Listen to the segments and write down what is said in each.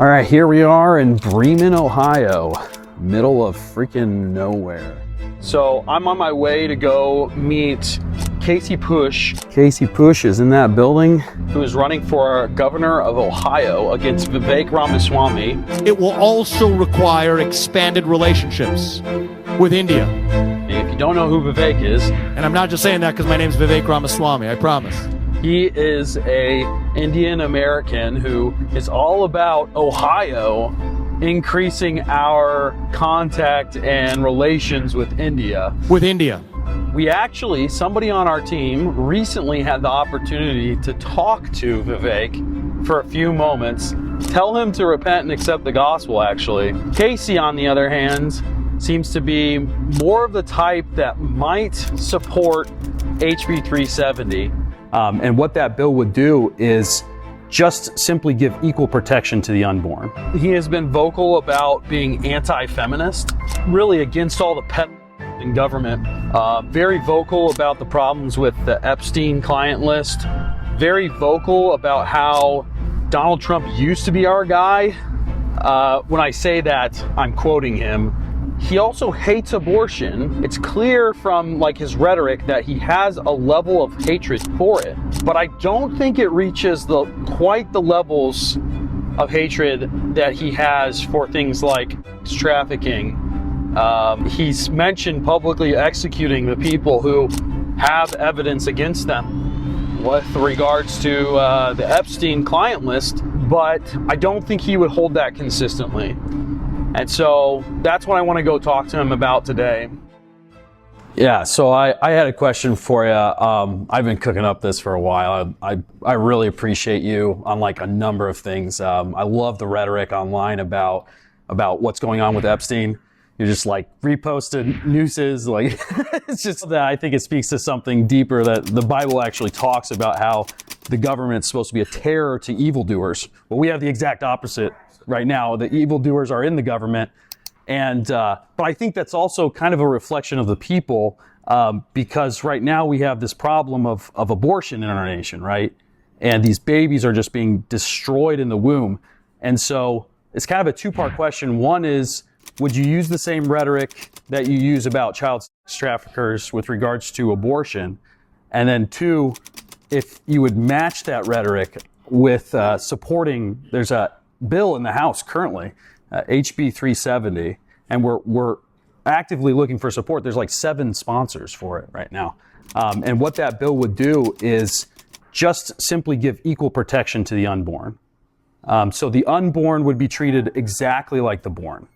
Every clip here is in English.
All right, here we are in Bremen, Ohio, middle of freaking nowhere. So I'm on my way to go meet Casey Push. Casey Push is in that building, who is running for governor of Ohio against Vivek Ramaswamy. It will also require expanded relationships with India. And if you don't know who Vivek is, and I'm not just saying that because my name's Vivek Ramaswamy, I promise. He is a Indian American who is all about Ohio increasing our contact and relations with India. We actually, somebody on our team recently had the opportunity to talk to Vivek for a few moments, tell him to repent and accept the gospel, actually. Casey, on the other hand, seems to be more of the type that might support HB 370. And what that bill would do is just simply give equal protection to the unborn. He has been vocal about being anti-feminist, really against all the pet in government, very vocal about the problems with the Epstein client list, very vocal about how Donald Trump used to be our guy. When I say that, I'm quoting him. He also hates abortion. It's clear from his rhetoric that he has a level of hatred for it, but I don't think it reaches quite the levels of hatred that he has for things like trafficking. He's mentioned publicly executing the people who have evidence against them with regards to the Epstein client list, but I don't think he would hold that consistently. And so that's what I want to go talk to him about today. Yeah, so I had a question for you. I've been cooking up this for a while. I really appreciate you on a number of things. I love the rhetoric online about what's going on with Epstein. You're just reposted nooses. It's just that I think it speaks to something deeper, that the Bible actually talks about how the government's supposed to be a terror to evildoers. Well, we have the exact opposite right now. The evildoers are in the government. And but I think that's also kind of a reflection of the people, because right now we have this problem of abortion in our nation, right? And these babies are just being destroyed in the womb. And so it's kind of a two-part question. One is, would you use the same rhetoric that you use about child sex traffickers with regards to abortion? And then two, if you would match that rhetoric with supporting, there's a bill in the House currently, HB 370, and we're actively looking for support. There's 7 sponsors for it right now. And what that bill would do is just simply give equal protection to the unborn. So the unborn would be treated exactly like the born.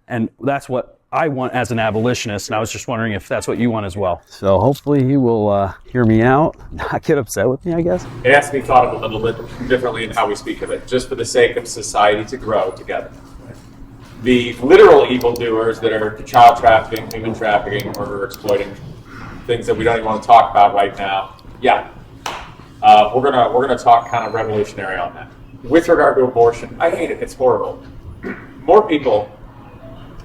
And that's what I want as an abolitionist, and I was just wondering if that's what you want as well. So hopefully he will hear me out, not get upset with me, I guess. It has to be thought of a little bit differently in how we speak of it, just for the sake of society to grow together. The literal evildoers that are child trafficking, human trafficking, murder, exploiting, things that we don't even want to talk about right now, we're gonna talk kind of revolutionary on that. With regard to abortion, I hate it. It's horrible. More people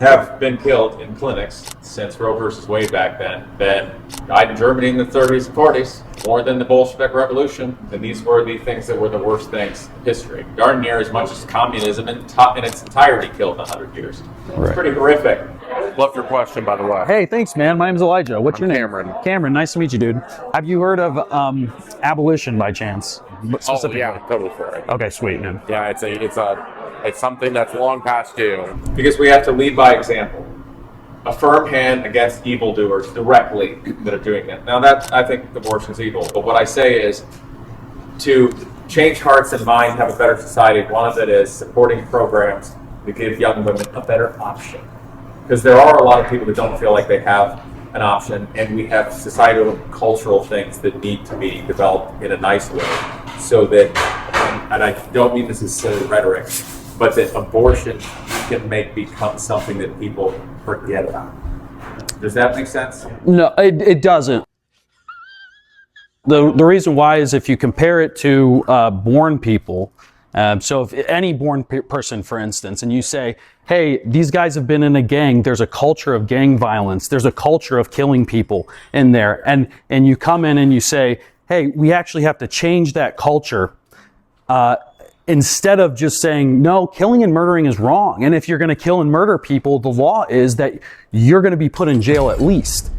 have been killed in clinics since Roe versus Wade back then than died in Germany in the 30s and 40s, more than the Bolshevik Revolution. And these were the things that were the worst things in history. Darn near as much as communism in its entirety killed in 100 years. It's pretty horrific. Love your question, by the way. Hey, thanks, man. My name's Elijah. What's your name? Cameron. Cameron, nice to meet you, dude. Have you heard of abolition by chance? Oh, yeah, totally fair. Okay, sweet, man. Yeah, it's something that's long past due. Because we have to lead by example. A firm hand against evildoers directly that are doing it. Now I think abortion is evil, but what I say is to change hearts and minds, have a better society. One of it is supporting programs to give young women a better option. Because there are a lot of people that don't feel like they have an option, and we have societal and cultural things that need to be developed in a nice way so that, and I don't mean this as silly rhetoric, but that abortion can become something that people forget about. Does that make sense? No, it doesn't. The reason why is if you compare it to born people, so if any born person, for instance, and you say, hey, these guys have been in a gang, there's a culture of gang violence, there's a culture of killing people in there, and you come in and you say, hey, we actually have to change that culture. instead of just saying, no, killing and murdering is wrong. And if you're going to kill and murder people, the law is that you're going to be put in jail at least.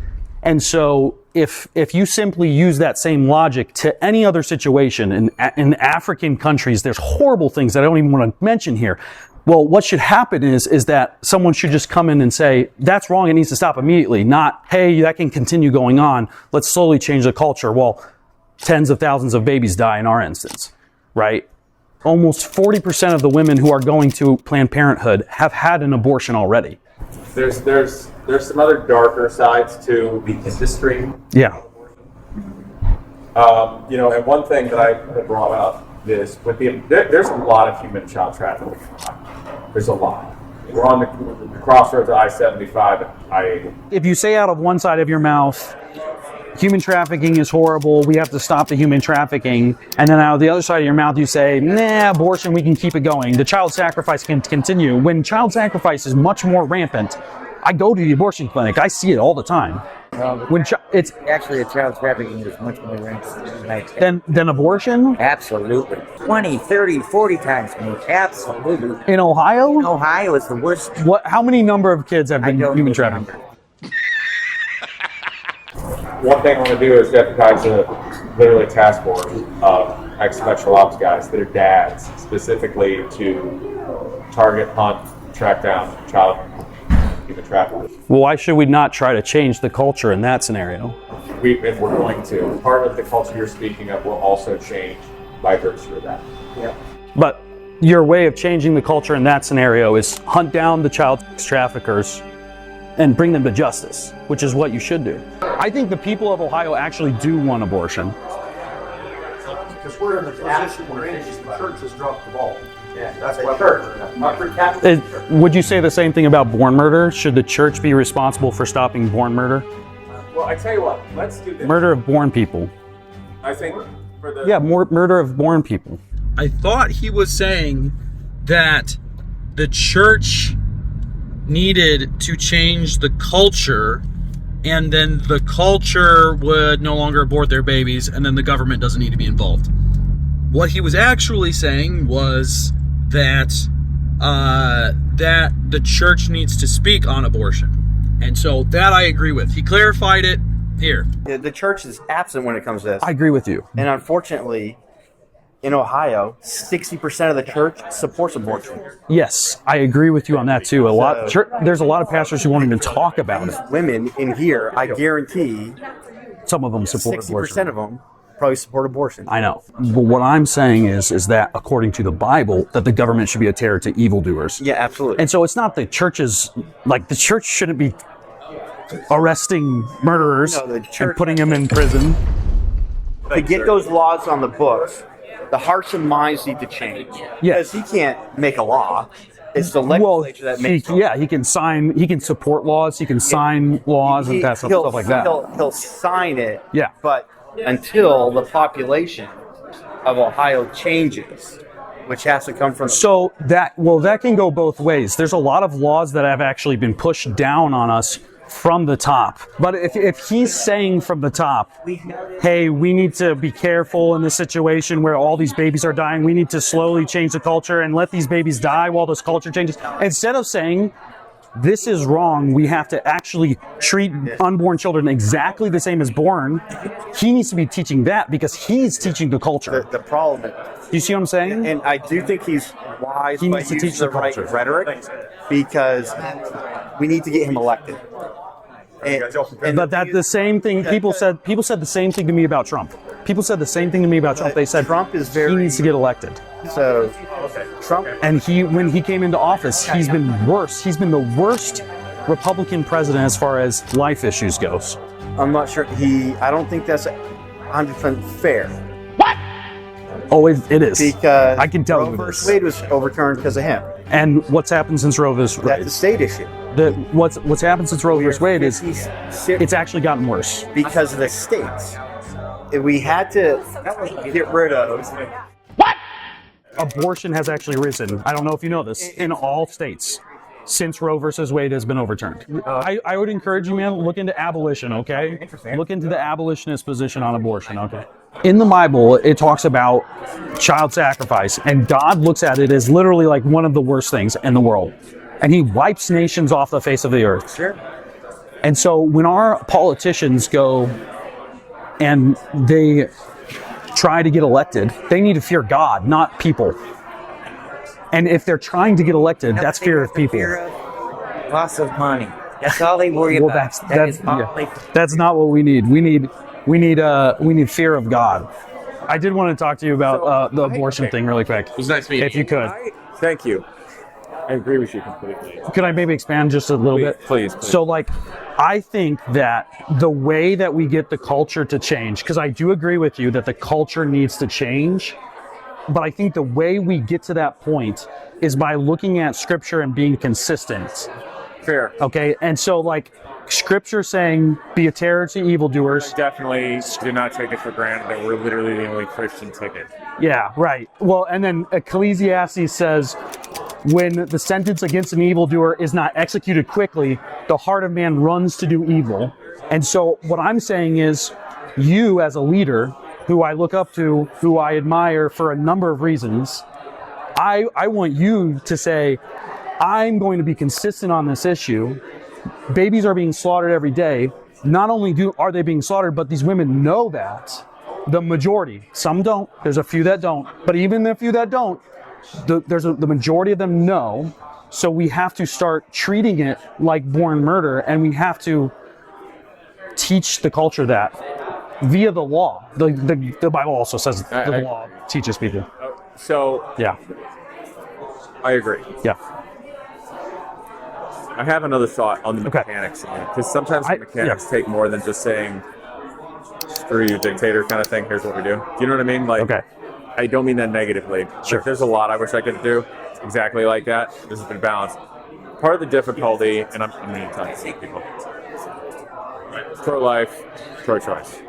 And so if you simply use that same logic to any other situation in African countries, there's horrible things that I don't even want to mention here. Well, what should happen is that someone should just come in and say, that's wrong, it needs to stop immediately. Not, hey, that can continue going on. Let's slowly change the culture. Well, tens of thousands of babies die in our instance, right? Almost 40% of the women who are going to Planned Parenthood have had an abortion already. There's some other darker sides to the industry. Yeah. And one thing that I brought up is there's a lot of human child trafficking. There's a lot. We're on the crossroads of I-75 and I-80. If you say out of one side of your mouth, human trafficking is horrible, we have to stop the human trafficking, and then out of the other side of your mouth you say, nah, abortion, we can keep it going. The child sacrifice can continue. When child sacrifice is much more rampant, I go to the abortion clinic, I see it all the time. It's Actually, a child trafficking is much more rampant in the United States. than abortion? Absolutely. 20, 30, 40 times more. Absolutely. In Ohio? Ohio is the worst. How many number of kids have been don't human know the trafficked? number. One thing I want to do is deputize literally a task force of ex-special ops guys that are dads, specifically to target, hunt, track down child human traffickers. Well, why should we not try to change the culture in that scenario? If we're going to. Part of the culture you're speaking of will also change by virtue of that. Yeah. But your way of changing the culture in that scenario is hunt down the child traffickers and bring them to justice, which is what you should do. I think the people of Ohio actually do want abortion. Because we're in the position where the church has dropped the ball. Yeah, that's what church. Would you say the same thing about born murder? Should the church be responsible for stopping born murder? Well, I tell you what, let's do this. Murder of born people. I think for the... Yeah, murder of born people. I thought he was saying that the church needed to change the culture, and then the culture would no longer abort their babies, and then the government doesn't need to be involved. What he was actually saying was that that the church needs to speak on abortion. And so that I agree with. He clarified it here. The church is absent when it comes to this. I agree with you. And unfortunately, in Ohio, 60% of the church supports abortion. Yes, I agree with you on that too. There's a lot of pastors who won't even talk about it. Women in here, I guarantee, Some of them support 60% abortion. of them probably support abortion. I know. But what I'm saying is that according to the Bible, that the government should be a terror to evildoers. Yeah, absolutely. And so it's not the churches, like the church shouldn't be arresting murderers No, the and church- putting them in prison. to get those laws on the books, the hearts and minds need to change. Yes. Because he can't make a law. It's the legislature that makes laws. he can support laws, he can sign laws and pass He'll- stuff like that. He'll sign it. Yeah. But until the population of Ohio changes, which has to come from So that can go both ways. There's a lot of laws that have actually been pushed down on us from the top. But if he's saying from the top, hey, we need to be careful in this situation where all these babies are dying, we need to slowly change the culture and let these babies die while this culture changes. Instead of saying, this is wrong, we have to actually treat unborn children exactly the same as born, he needs to be teaching that because he's teaching the culture. the problem. You see what I'm saying? And I do think he's wise He by needs to using teach the the right culture. rhetoric because we need to get him elected. But the same thing people said the same thing to me about Trump. People said the same thing to me about Trump. They said Trump is he needs to get elected. So Trump, And when he came into office, he's been worse. He's been the worst Republican president as far as life issues goes. I'm not sure I don't think that's 100% fair Oh, it is. because I can tell Roe you versus this. Wade was overturned because of him. And what's happened since Roe vs. That's Wade? a state issue. What's happened since Roe vs. Wade is 56 it's actually gotten worse. because of the states. If we had to get rid of Abortion has actually risen. I don't know if you know this in all states. since Roe versus Wade has been overturned. I would encourage you, man, look into abolition, okay? Interesting. Look into the abolitionist position on abortion, okay? In the Bible, it talks about child sacrifice, and God looks at it as literally like one of the worst things in the world. And he wipes nations off the face of the earth. Sure. And so when our politicians go and they try to get elected, they need to fear God, not people. And if they're trying to get elected, that's fear of people. Fear of loss of money. That's all they worry Well, about. that's not what we need. We need fear of God. I did want to talk to you about the abortion thing really quick. It was nice meeting If you could. Thank you. I agree with you completely. Could I maybe expand just a little bit? Please. So, like, I think that the way that we get the culture to change, because I do agree with you that the culture needs to change, but I think the way we get to that point is by looking at scripture and being consistent. Fair. Okay? And so, like, scripture saying, be a terror to evildoers. Definitely do not take it for granted that we're literally the only Christian ticket. Yeah, right. Well, and then Ecclesiastes says, when the sentence against an evildoer is not executed quickly, the heart of man runs to do evil. And so what I'm saying is, you as a leader, who I look up to, who I admire for a number of reasons, I want you to say, I'm going to be consistent on this issue. Babies are being slaughtered every day. Not only are they being slaughtered, but these women know that. The majority. Some don't. There's a few that don't. But even the few that don't, the majority of them know. So we have to start treating it like born murder, and we have to teach the culture that via the law. The Bible also says the law teaches people. So, Yeah. I agree. Yeah. I have another thought on the Okay. mechanics, because sometimes the mechanics take more than just saying, screw you, dictator kind of thing, here's what we do. Do you know what I mean? Like, Okay. I don't mean that negatively. Sure. Like, there's a lot I wish I could do exactly like that. This has been balanced. Part of the difficulty, and I'm going to tell you people, pro-life, pro-choice.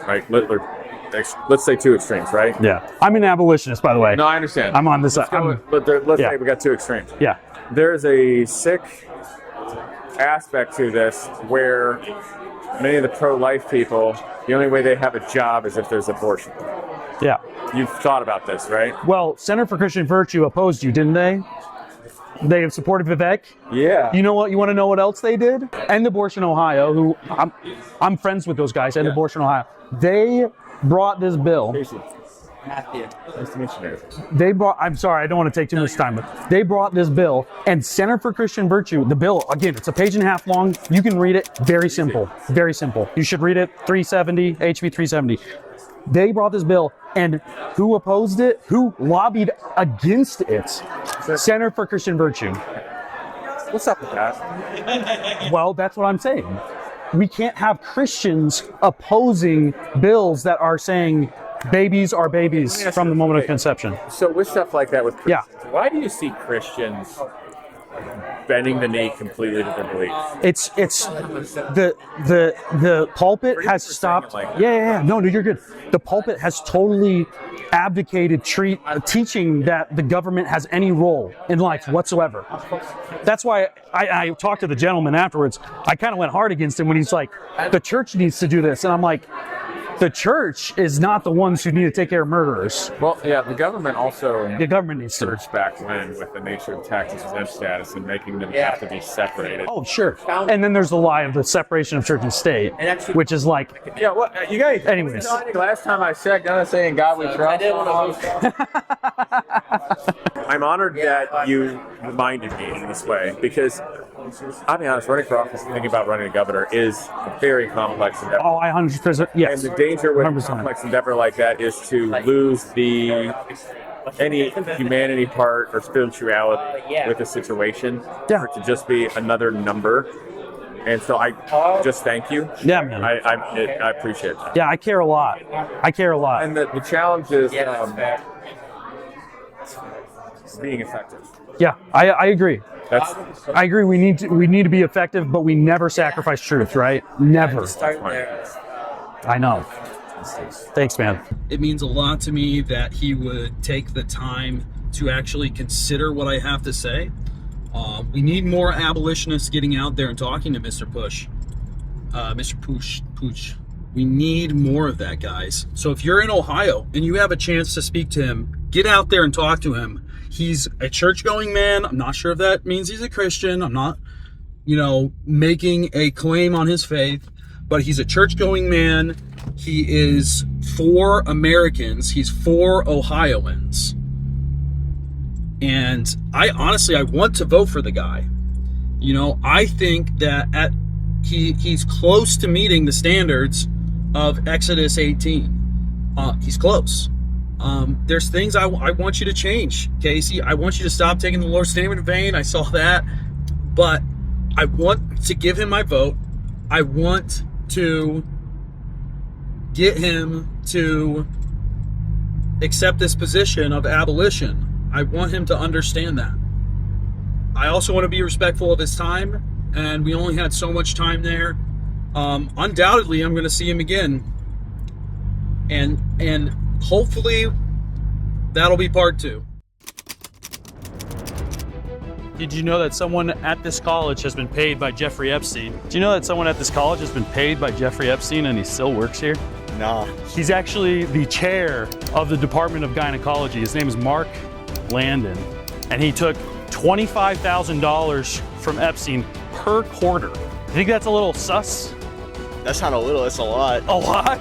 Right? Let's say two extremes, right? Yeah. I'm an abolitionist, by the way. No, I understand. I'm on this side. Let's Yeah. say we got two extremes. Yeah. There's a sick aspect to this where many of the pro-life people, the only way they have a job is if there's abortion. Yeah. You've thought about this, right? Well, Center for Christian Virtue opposed you, didn't they? They have supported Vivek. Yeah. You know what? You want to know what else they did? End Abortion Ohio, who I'm friends with those guys. End Abortion Ohio. They brought this bill. Matthew. Nice to meet you. I'm sorry, I don't want to take too much time, but they brought this bill, and Center for Christian Virtue, the bill, again, it's a page and a half long. You can read it. Very simple. Very simple. You should read it. 370, HB 370. They brought this bill, and who opposed it? Who lobbied against it? Center for Christian Virtue. What's up with that? Well, that's what I'm saying. We can't have Christians opposing bills that are saying babies are babies from the moment of conception. So with stuff like that with Yeah. Christians, why do you see Christians bending the knee completely to their beliefs? It's the pulpit has stopped. saying it like Yeah. No, you're good. The pulpit has totally abdicated teaching that the government has any role in life whatsoever. That's why I talked to the gentleman afterwards. I kind of went hard against him when he's like, the church needs to do this, and I'm like, the church is not the ones who need to take care of murderers. Well, yeah, the government also The government needs to. searched back when with the nature of tax exempt status and making them have to be separated. Oh, sure. And then there's the lie of the separation of church and state, which is like, Yeah, what you guys? Anyways. Last time I checked, I'm not saying God we trust. I'm honored that you reminded me in this way because I'll be honest, running for office, thinking about running a governor is a very complex endeavor. oh, I 100%, yes. And the danger with a 100%. complex endeavor like that is to lose any humanity part or spirituality with the situation, Yeah. or to just be another number. And so I just thank you. Yeah, man. I appreciate that. Yeah, I care a lot. I care a lot. And the challenge is being effective. Yeah, I agree. That's I agree. We need to be effective, but we never sacrifice truth, right? Never. I know. Thanks, man. It means a lot to me that he would take the time to actually consider what I have to say. We need more abolitionists getting out there and talking to Mr. Pooch. We need more of that, guys. So if you're in Ohio and you have a chance to speak to him, get out there and talk to him. He's a church-going man. I'm not sure if that means he's a Christian. I'm not, making a claim on his faith, but he's a church-going man. He is for Americans. He's for Ohioans. And I want to vote for the guy. I think that he's close to meeting the standards of Exodus 18. He's close. There's things I want you to change, Casey. I want you to stop taking the Lord's name in vain. I saw that. But I want to give him my vote. I want to get him to accept this position of abolition. I want him to understand that. I also want to be respectful of his time, and we only had so much time there. Undoubtedly, I'm going to see him again, and hopefully that'll be part 2. Did you know that someone at this college has been paid by Jeffrey Epstein? Do you know that someone at this college has been paid by Jeffrey Epstein and he still works here? Nah. He's actually the chair of the Department of Gynecology. His name is Mark Landon, and he took $25,000 from Epstein per quarter. You think that's a little sus? That's not a little, that's a lot. A lot?